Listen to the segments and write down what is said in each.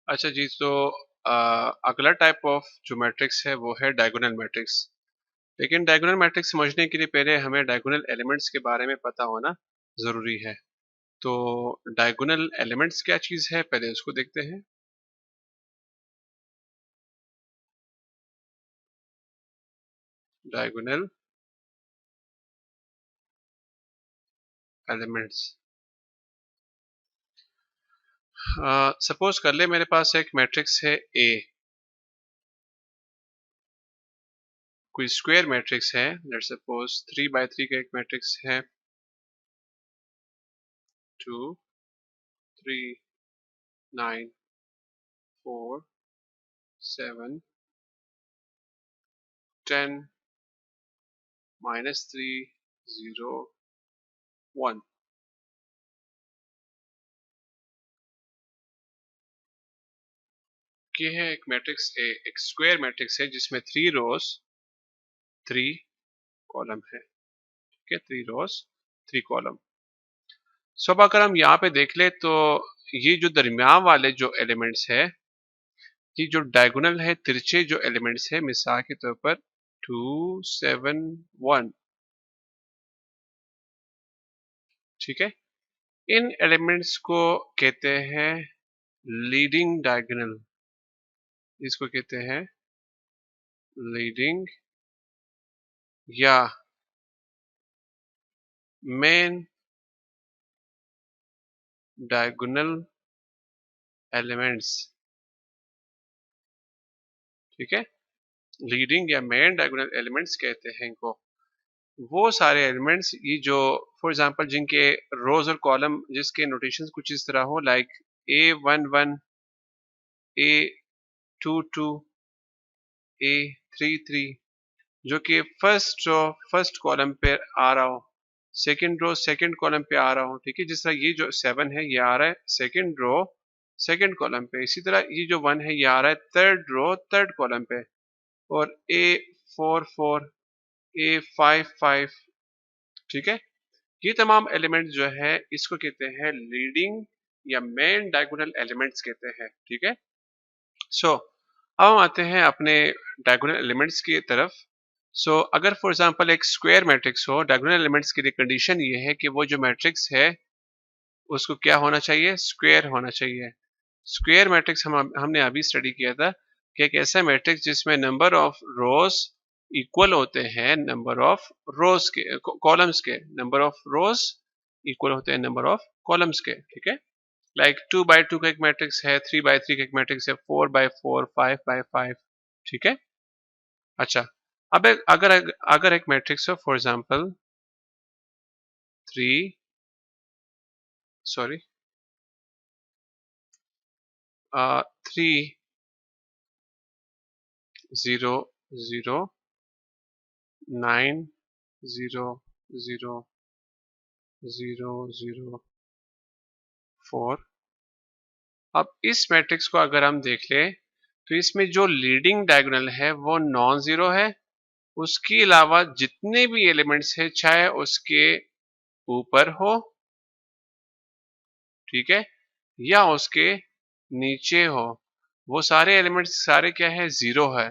अच्छा जी, तो अगला टाइप ऑफ जो मैट्रिक्स है वो है डायगोनल मैट्रिक्स। लेकिन डायगोनल मैट्रिक्स समझने के लिए पहले हमें डायगोनल एलिमेंट्स के बारे में पता होना जरूरी है। तो डायगोनल एलिमेंट्स क्या चीज है, पहले उसको देखते हैं। डायगोनल एलिमेंट्स, सपोज कर ले मेरे पास एक मैट्रिक्स है ए, कोई स्क्वायर मैट्रिक्स है। लेट्स सपोज 3 बाय 3 का एक मैट्रिक्स है, 2 3 9 4 7 -3 0 1। ये है एक मैट्रिक्स ए, एक स्क्वायर मैट्रिक्स है जिसमें 3 रोज 3 कॉलम है। ठीक है, 3 रोज 3 कॉलम। सो अब अगर हम यहाँ पे देख ले तो ये जो दरमियान वाले जो एलिमेंट्स है, ये जो डायगोनल है, तिरछे जो एलिमेंट्स है, मिसाल के तौर पर 2 7 1। ठीक है, इन एलिमेंट्स को कहते हैं लीडिंग डायगोनल। इसको कहते हैं लीडिंग या मेन डायगोनल एलिमेंट्स। ठीक है, लीडिंग या मेन डायगोनल एलिमेंट्स कहते हैं इनको। वो सारे एलिमेंट्स ये जो फॉर एग्जांपल जिनके रोज और कॉलम जिसके नोटेशंस कुछ इस तरह हो, लाइक A11, A22, A33, जो कि फर्स्ट रो फर्स्ट कॉलम पे आ रहा हो, सेकंड रो सेकंड कॉलम पे आ रहा हो। ठीक है, जिस तरह ये जो 7 है ये आ रहा है सेकंड रो सेकंड कॉलम पे, इसी तरह ये जो 1 है ये आ रहा है थर्ड रो थर्ड कॉलम पे। और A44, A55। ठीक है, ये तमाम एलिमेंट जो है इसको कहते हैं लीडिंग या मेन डायगोनल एलिमेंट्स कहते हैं। ठीक है, सो अब हम आते हैं अपने डायगोनल एलिमेंट्स की तरफ। सो अगर फॉर एग्जांपल एक स्क्वायर मैट्रिक्स हो, डायगोनल एलिमेंट्स के लिए कंडीशन ये है कि वो जो मैट्रिक्स है उसको क्या होना चाहिए, स्क्वायर होना चाहिए। स्क्वायर मैट्रिक्स हमने अभी स्टडी किया था कि एक ऐसा मैट्रिक्स जिसमें नंबर ऑफ रोज इक्वल होते हैं नंबर ऑफ रोज के, कॉलम्स के, नंबर ऑफ रोज इक्वल होते हैं नंबर ऑफ कॉलम्स के। ठीक है, लाइक 2 बाय 2 का एक मैट्रिक्स है, 3 बाय 3 का एक मैट्रिक्स है, 4 बाय 4, 5 बाय 5। ठीक है, अच्छा, अब अगर अगर एक मैट्रिक्स हो फॉर एग्जांपल 3 सॉरी 3 0 0 9 0 0 0 0 4। अब इस मैट्रिक्स को अगर हम देख ले तो इसमें जो लीडिंग डायगोनल है वो नॉन जीरो है। उसके अलावा जितने भी एलिमेंट्स है, चाहे उसके ऊपर हो, ठीक है, या उसके नीचे हो, वो सारे एलिमेंट्स सारे क्या है, जीरो है।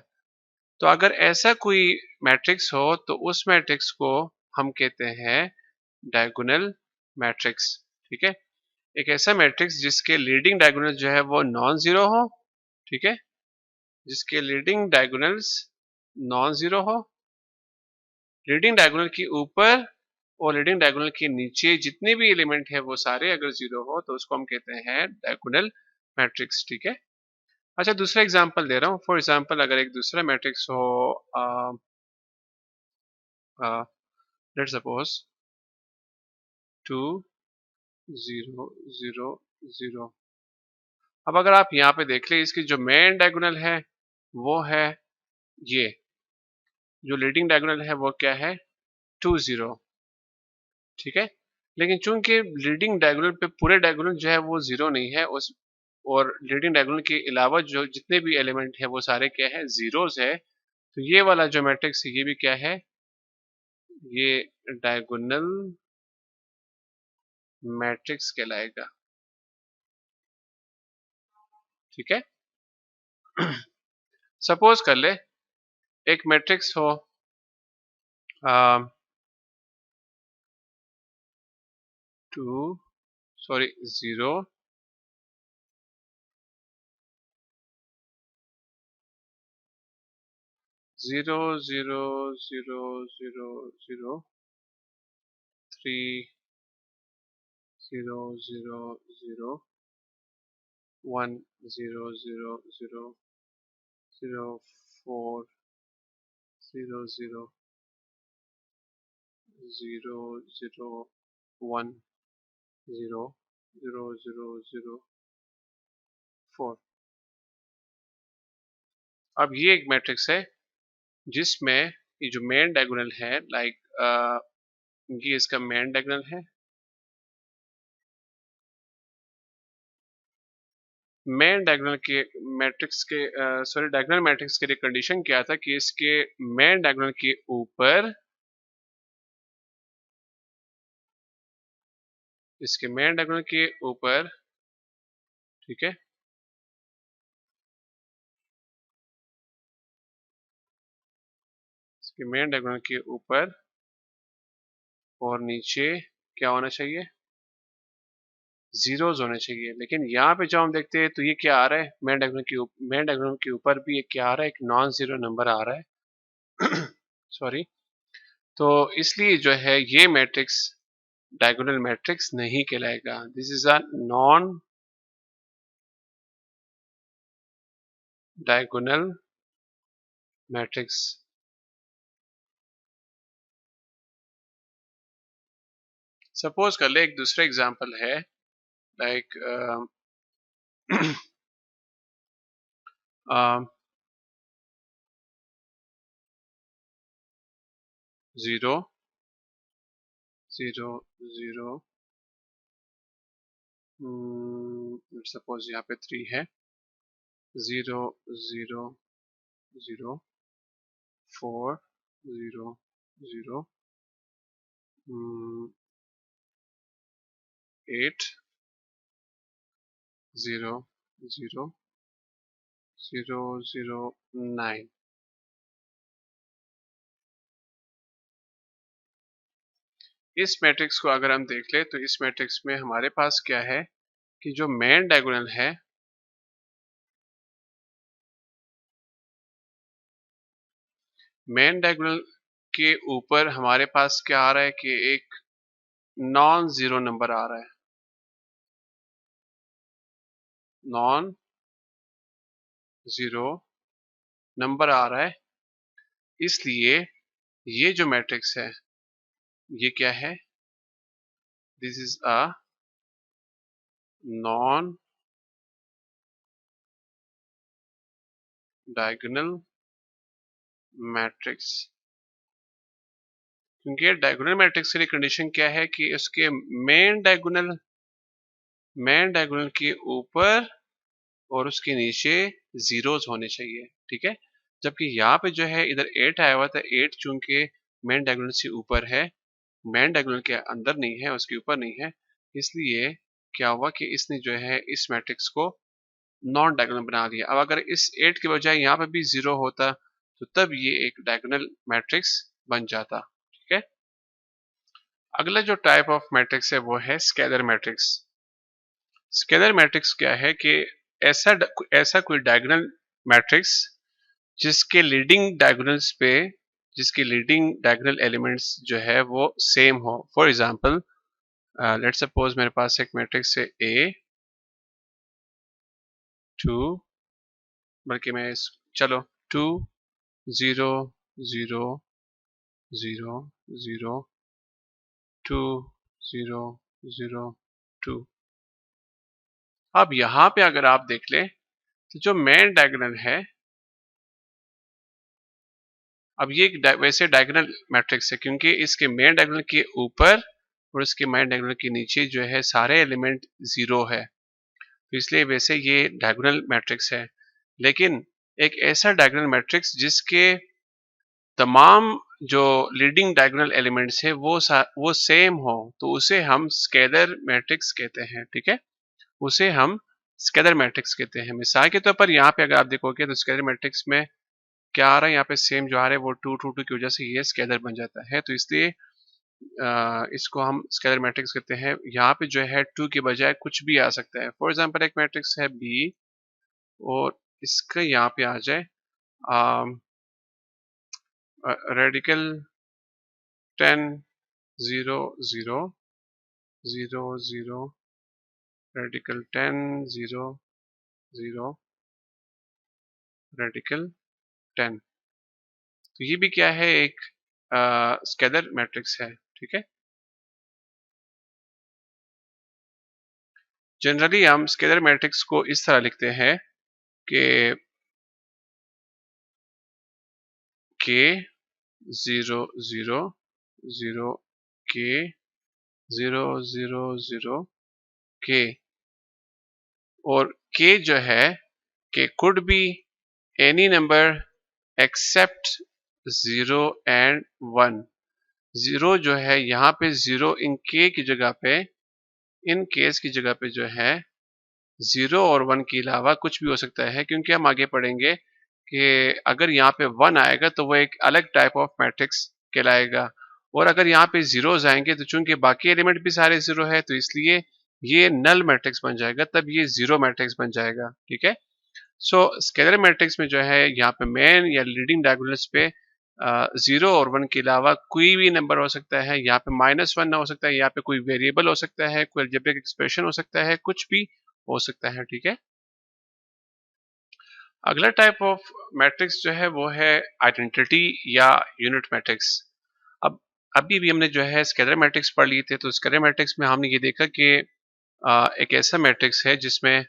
तो अगर ऐसा कोई मैट्रिक्स हो तो उस मैट्रिक्स को हम कहते हैं डायगोनल मैट्रिक्स। ठीक है, एक ऐसा मैट्रिक्स जिसके लीडिंग डायगोनल जो है वो नॉन जीरो हो। ठीक है, जिसके लीडिंग डायगोनल्स नॉन जीरो हो, लीडिंग डायगोनल के ऊपर और लीडिंग डायगोनल के नीचे जितने भी एलिमेंट है वो सारे अगर जीरो हो तो उसको हम कहते हैं डायगोनल मैट्रिक्स। ठीक है, अच्छा, दूसरा एग्जांपल दे रहा हूँ। फॉर एग्जांपल अगर एक दूसरा मैट्रिक्स हो, लेट्स सपोज 2 0 0 0। अब अगर आप यहाँ पे देख ले, इसकी जो मेन डायगोनल है वो है ये, जो लीडिंग डायगोनल है वो क्या है, 2 0। ठीक है, लेकिन चूंकि लीडिंग डायगोनल पे पूरे डायगोनल जो है वो जीरो नहीं है, उस और लीडिंग डायगोनल के अलावा जो जितने भी एलिमेंट है वो सारे क्या है, जीरोस है। तो ये वाला जो मैट्रिक्स है ये भी क्या है, ये डायगोनल मैट्रिक्स कहलाएगा। ठीक है। सपोज कर ले एक मैट्रिक्स हो 0 0 0 0 0 0 3 0 0 0 1 0 0 0 0 4 0 0 0 0 1 0 0 0 0 4। अब ये एक मैट्रिक्स है जिसमें ये जो मेन डायगोनल है ये इसका मेन डायगोनल है। मेन डायगोनल के मैट्रिक्स के सॉरी डायगोनल मैट्रिक्स के लिए कंडीशन क्या था कि इसके मेन डायगोनल के ऊपर इसके मेन डायगोनल के ऊपर, ठीक है, इसके मेन डायगोनल के ऊपर और नीचे क्या होना चाहिए, जीरोज होने चाहिए। लेकिन यहाँ पे जो हम देखते हैं तो ये क्या आ रहा है, मेन डायगोनल के ऊपर भी एक क्या आ रहा है, एक नॉन जीरो नंबर आ रहा है। सॉरी, तो इसलिए जो है ये मैट्रिक्स डायगोनल मैट्रिक्स नहीं कहलाएगा। This is a non diagonal matrix. Suppose कर ले एक दूसरा एग्जांपल है लाइक 0 0 0 सपोज यहाँ पे 3 है, 0 0 0 4 0 0 8 0 0 0 0 9। इस मैट्रिक्स को अगर हम देख ले तो इस मैट्रिक्स में हमारे पास क्या है कि जो मेन डायगोनल है मेन डायगोनल के ऊपर हमारे पास क्या आ रहा है कि एक नॉन जीरो नंबर आ रहा है, नॉन जीरो नंबर आ रहा है। इसलिए ये जो मैट्रिक्स है ये क्या है, this is a non diagonal matrix. क्योंकि डायगोनल मैट्रिक्स के लिए कंडीशन क्या है कि उसके मेन डायगोनल के ऊपर और उसके नीचे जीरोस होने चाहिए, ठीक है। जबकि यहाँ पे जो है इधर 8 आया हुआ था, 8 चूंकि मेन डायगोनल से ऊपर है, मेन डायगोनल के अंदर नहीं है, उसके ऊपर नहीं है, इसलिए क्या हुआ कि इसने जो है इस मैट्रिक्स को नॉन डायगोनल बना दिया। अब अगर इस 8 के बजाय यहाँ पे भी 0 होता तो तब ये एक डायगोनल मैट्रिक्स बन जाता, ठीक है। अगला जो टाइप ऑफ मैट्रिक्स है वो है स्केलर मैट्रिक्स। स्केलर मैट्रिक्स क्या है कि ऐसा कोई डायगोनल मैट्रिक्स जिसके लीडिंग डायगोनल्स पे जिसके लीडिंग डायगोनल एलिमेंट्स जो है वो सेम हो। फॉर एग्जांपल लेट्स सपोज मेरे पास एक मैट्रिक्स है A 2, बल्कि मैं चलो 2 0 0 0 0 2 0 0 2। अब यहाँ पे अगर आप देख ले तो जो मेन डायगोनल है, अब ये वैसे डायगोनल मैट्रिक्स है क्योंकि इसके मेन डायगोनल के ऊपर और इसके मेन डायगोनल के नीचे जो है सारे एलिमेंट जीरो है, तो इसलिए वैसे ये डायगोनल मैट्रिक्स है। लेकिन एक ऐसा डायगोनल मैट्रिक्स जिसके तमाम जो लीडिंग डायगोनल एलिमेंट्स है वो सेम हो तो उसे हम स्केलर मैट्रिक्स कहते हैं, ठीक है। उसे हम स्केलर मैट्रिक्स कहते हैं। मिसाल के तौर पर यहाँ पे अगर आप देखोगे तो स्केलर मैट्रिक्स में क्या आ रहा है, यहाँ पे सेम जो आ रहा है वो 2 2 2 की वजह से ये स्केलर बन जाता है। तो इसलिए इसको हम स्केलर मैट्रिक्स कहते हैं। यहाँ पे जो है 2 के बजाय कुछ भी आ सकता है। फॉर एग्जांपल एक मैट्रिक्स है बी और इसका यहाँ पे आ जाए रेडिकल 10 0 0 0 0 रेडिकल 10 0 0 रेडिकल 10। तो ये भी क्या है, एक स्केलर मैट्रिक्स है। ठीक है, जनरली हम स्केलर मैट्रिक्स को इस तरह लिखते हैं कि के 0 0 0 के 0 0 0 के, और के जो है के could be any number except 0 and 1। 0 जो है यहाँ पे 0 इन के की जगह पे, इन केस की जगह पे जो है 0 और 1 के अलावा कुछ भी हो सकता है, क्योंकि हम आगे पढ़ेंगे कि अगर यहाँ पे 1 आएगा तो वो एक अलग टाइप ऑफ मैट्रिक्स कहलाएगा, और अगर यहाँ पे जीरोस आएंगे तो चूंकि बाकी एलिमेंट भी सारे 0 है तो इसलिए ये नल मैट्रिक्स बन जाएगा, तब ये जीरो मैट्रिक्स बन जाएगा। ठीक है, सो स्केलर मैट्रिक्स में जो है यहाँ पे मेन या लीडिंग डायगोनल्स पे 0 और 1 के अलावा कोई भी नंबर हो सकता है। यहाँ पे -1 हो सकता है, यहाँ पे कोई वेरिएबल हो सकता है, कोई अलजेब्रिक एक्सप्रेशन हो सकता है, कुछ भी हो सकता है। ठीक है, अगला टाइप ऑफ मैट्रिक्स जो है वो है आइडेंटिटी या यूनिट मैट्रिक्स। अब अभी भी हमने जो है स्केलर मैट्रिक्स पढ़ लिए थे, तो स्केलर मैट्रिक्स में हमने ये देखा कि एक ऐसा मैट्रिक्स है जिसमें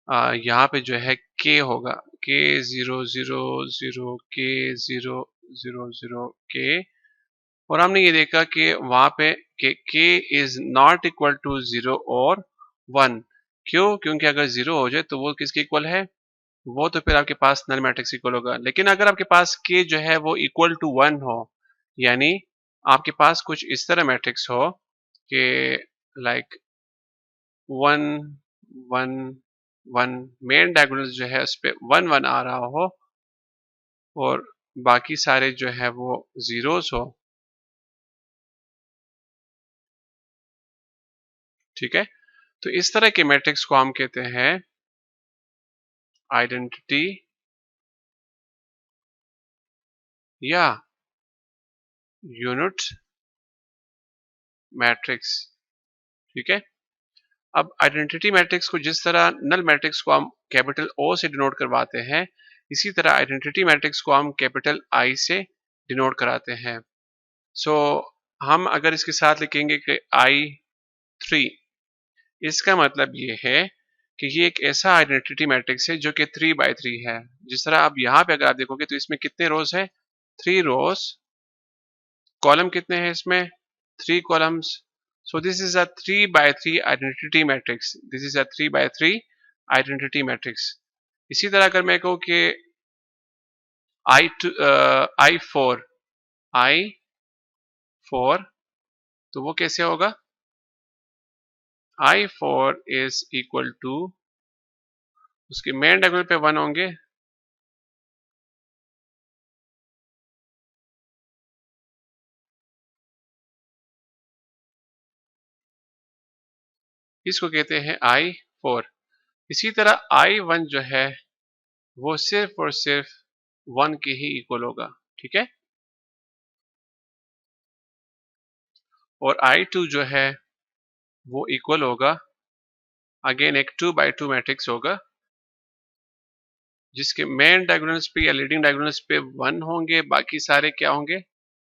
यहाँ पे जो है के होगा, के 0 0 0 के 0 0 0 के, और हमने ये देखा कि वहां पे के इज नॉट इक्वल टू 0 और 1। क्यों? क्योंकि अगर 0 हो जाए तो वो किसके इक्वल है, वो तो फिर आपके पास नल मैट्रिक्स इक्वल होगा। लेकिन अगर आपके पास के जो है वो इक्वल टू 1 हो, यानी आपके पास कुछ इस तरह मैट्रिक्स हो कि लाइक 1 1 1, मेन डायगोनल जो है उस पे 1 1 आ रहा हो और बाकी सारे जो है वो जीरोस हो। ठीक है, तो इस तरह के मैट्रिक्स को हम कहते हैं आइडेंटिटी या यूनिट मैट्रिक्स। ठीक है, अब आइडेंटिटी मैट्रिक्स को जिस तरह नल मैट्रिक्स को हम कैपिटल ओ से डिनोट करवाते हैं, इसी तरह आइडेंटिटी मैट्रिक्स को हम कैपिटल आई से डिनोट कराते हैं। सो हम अगर इसके साथ लिखेंगे कि I3, इसका मतलब ये है कि ये एक ऐसा आइडेंटिटी मैट्रिक्स है जो कि 3 बाय 3 है। जिस तरह आप यहाँ पे अगर आप देखोगे तो इसमें कितने रोज है, 3 रोज, कॉलम कितने हैं इसमें, 3 columns. So this is a 3 by 3 identity matrix, this is a 3 by 3 identity matrix. इसी तरह अगर मैं कहूँ कि I4 I4, तो वो कैसे होगा, I4 इज इक्वल टू, उसके मेन डायगोनल पे 1 होंगे, इसको कहते हैं I4। इसी तरह I1 जो है वो सिर्फ और सिर्फ 1 के ही इक्वल होगा। ठीक है, और I2 जो है वो इक्वल होगा, अगेन एक 2 बाय 2 मैट्रिक्स होगा जिसके मेन डायगोनल्स पे या लीडिंग डायगोनल्स पे 1 होंगे, बाकी सारे क्या होंगे,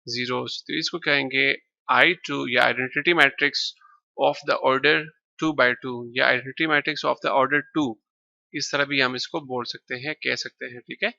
जीरोस। तो इसको कहेंगे I2 या identity matrix of the order 2 by 2 या identity matrix of the order 2। इस तरह भी हम इसको बोल सकते हैं, कह सकते हैं। ठीक है,